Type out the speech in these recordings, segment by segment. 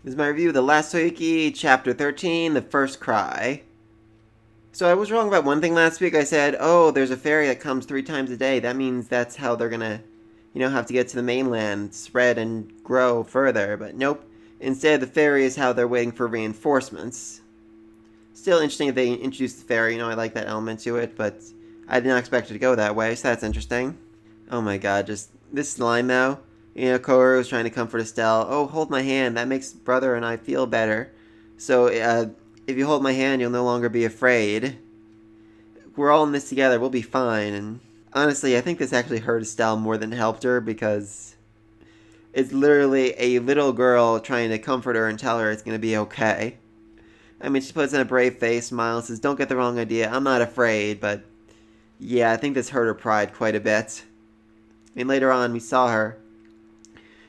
This is my review of The Last Saiyuki, Chapter 13, The First Cry. So I was wrong about one thing last week. I said, oh, there's a ferry that comes 3 times a day. That means that's how they're gonna, have to get to the mainland, spread and grow further. But nope. Instead, the ferry is how they're waiting for reinforcements. Still interesting that they introduced the ferry. I like that element to it, but I did not expect it to go that way, so that's interesting. Oh my god, just this line though. Koharu was trying to comfort Estelle. Oh, hold my hand. That makes brother and I feel better. So, if you hold my hand, you'll no longer be afraid. We're all in this together. We'll be fine. And honestly, I think this actually hurt Estelle more than helped her because it's literally a little girl trying to comfort her and tell her it's going to be okay. I mean, she puts in a brave face, smiles, says, don't get the wrong idea. I'm not afraid, but yeah, I think this hurt her pride quite a bit. I mean, later on, we saw her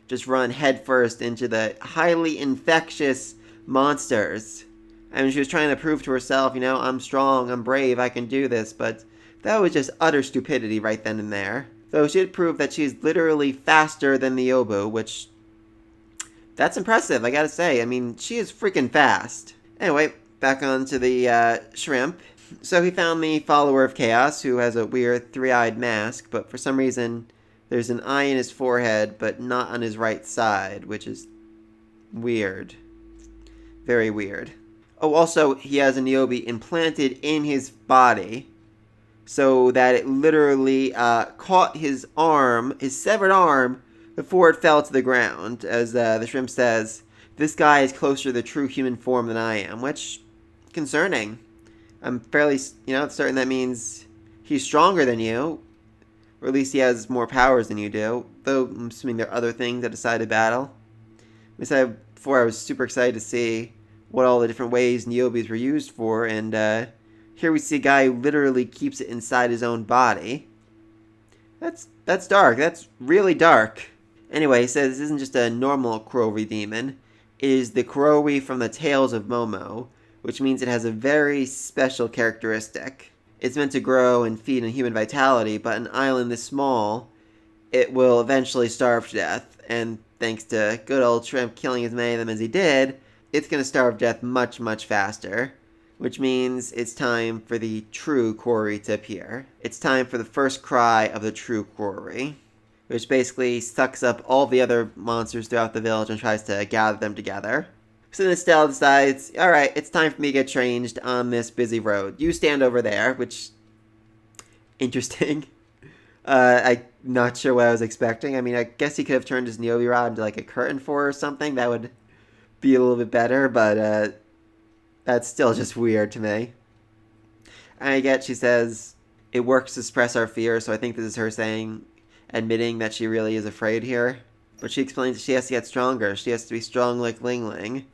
just run headfirst into the highly infectious monsters. I mean, she was trying to prove to herself, I'm strong, I'm brave, I can do this, but that was just utter stupidity right then and there. Though she did prove that she's literally faster than the Yobu, which, that's impressive, I gotta say. I mean, she is freaking fast. Anyway, back onto the shrimp. So he found the follower of chaos, who has a weird three-eyed mask, but for some reason there's an eye in his forehead, but not on his right side, which is weird. Very weird. Oh, also, he has a Niobe implanted in his body, so that it literally caught his arm, his severed arm, before it fell to the ground. As the shrimp says, this guy is closer to the true human form than I am, which, concerning. I'm fairly, certain that means he's stronger than you, or at least he has more powers than you do, though I'm assuming there are other things that decided battle. I said before, I was super excited to see what all the different ways Niobes were used for, and here we see a guy who literally keeps it inside his own body. That's dark. That's really dark. Anyway, he says this isn't just a normal Kuroi demon. It is the Kuroi from the Tales of Momo, which means it has a very special characteristic. It's meant to grow and feed on human vitality, but an island this small, it will eventually starve to death. And thanks to good old Shrimp killing as many of them as he did, it's going to starve to death much, much faster. Which means it's time for the true Kuroi to appear. It's time for the first cry of the true Kuroi, which basically sucks up all the other monsters throughout the village and tries to gather them together. So then Estelle decides, alright, it's time for me to get changed on this busy road. You stand over there, which, interesting. I'm not sure what I was expecting. I mean, I guess he could have turned his Niobe rod into like a curtain for her or something. That would be a little bit better, but that's still just weird to me. And I get she says, it works to suppress our fear, so I think this is her admitting that she really is afraid here. But she explains that she has to get stronger. She has to be strong like Ling Ling.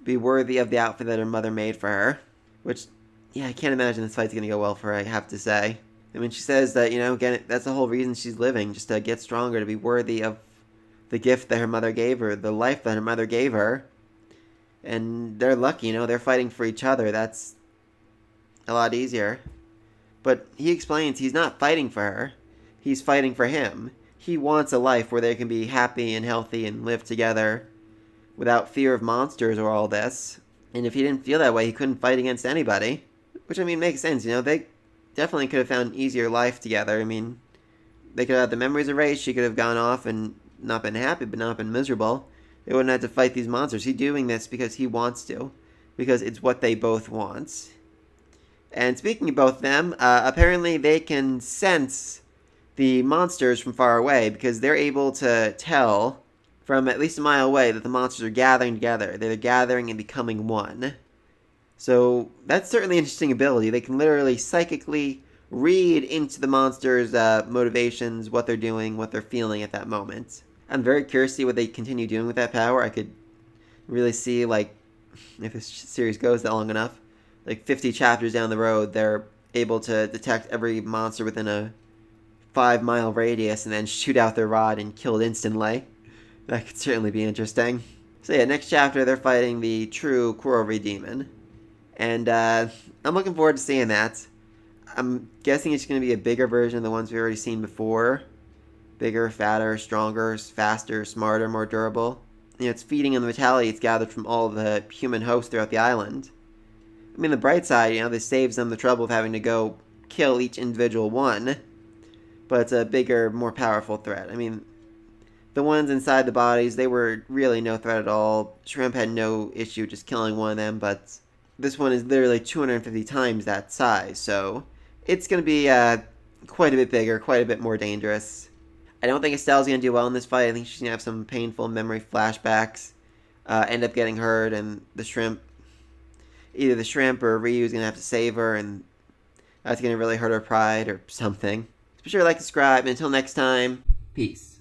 Be worthy of the outfit that her mother made for her. Which, yeah, I can't imagine this fight's going to go well for her, I have to say. I mean, she says that, again, that's the whole reason she's living, just to get stronger, to be worthy of the gift that her mother gave her, the life that her mother gave her. And they're lucky, they're fighting for each other. That's a lot easier. But he explains he's not fighting for her. He's fighting for him. He wants a life where they can be happy and healthy and live together without fear of monsters or all this. And if he didn't feel that way, he couldn't fight against anybody. Which, I mean, makes sense, They definitely could have found an easier life together. I mean, they could have had the memories erased. She could have gone off and not been happy, but not been miserable. They wouldn't have to fight these monsters. He's doing this because he wants to. Because it's what they both want. And speaking of both of them, apparently they can sense the monsters from far away, because they're able to tell from at least a mile away that the monsters are gathering together. They're gathering and becoming one. So that's certainly an interesting ability. They can literally psychically read into the monsters' motivations, what they're doing, what they're feeling at that moment. I'm very curious to see what they continue doing with that power. I could really see, like, if this series goes that long enough, like 50 chapters down the road, they're able to detect every monster within a 5-mile radius and then shoot out their rod and kill it instantly. That could certainly be interesting. So yeah, next chapter they're fighting the true Kuroi demon. And I'm looking forward to seeing that. I'm guessing it's going to be a bigger version of the ones we've already seen before. Bigger, fatter, stronger, faster, smarter, more durable. it's feeding on the vitality it's gathered from all of the human hosts throughout the island. I mean, the bright side, this saves them the trouble of having to go kill each individual one, but it's a bigger, more powerful threat. I mean, the ones inside the bodies, they were really no threat at all. Shrimp had no issue just killing one of them, but this one is literally 250 times that size, so it's going to be quite a bit bigger, quite a bit more dangerous. I don't think Estelle's going to do well in this fight. I think she's going to have some painful memory flashbacks, end up getting hurt, and either the shrimp or Ryu's going to have to save her, and that's going to really hurt her pride or something. So be sure to like, subscribe, and until next time, peace.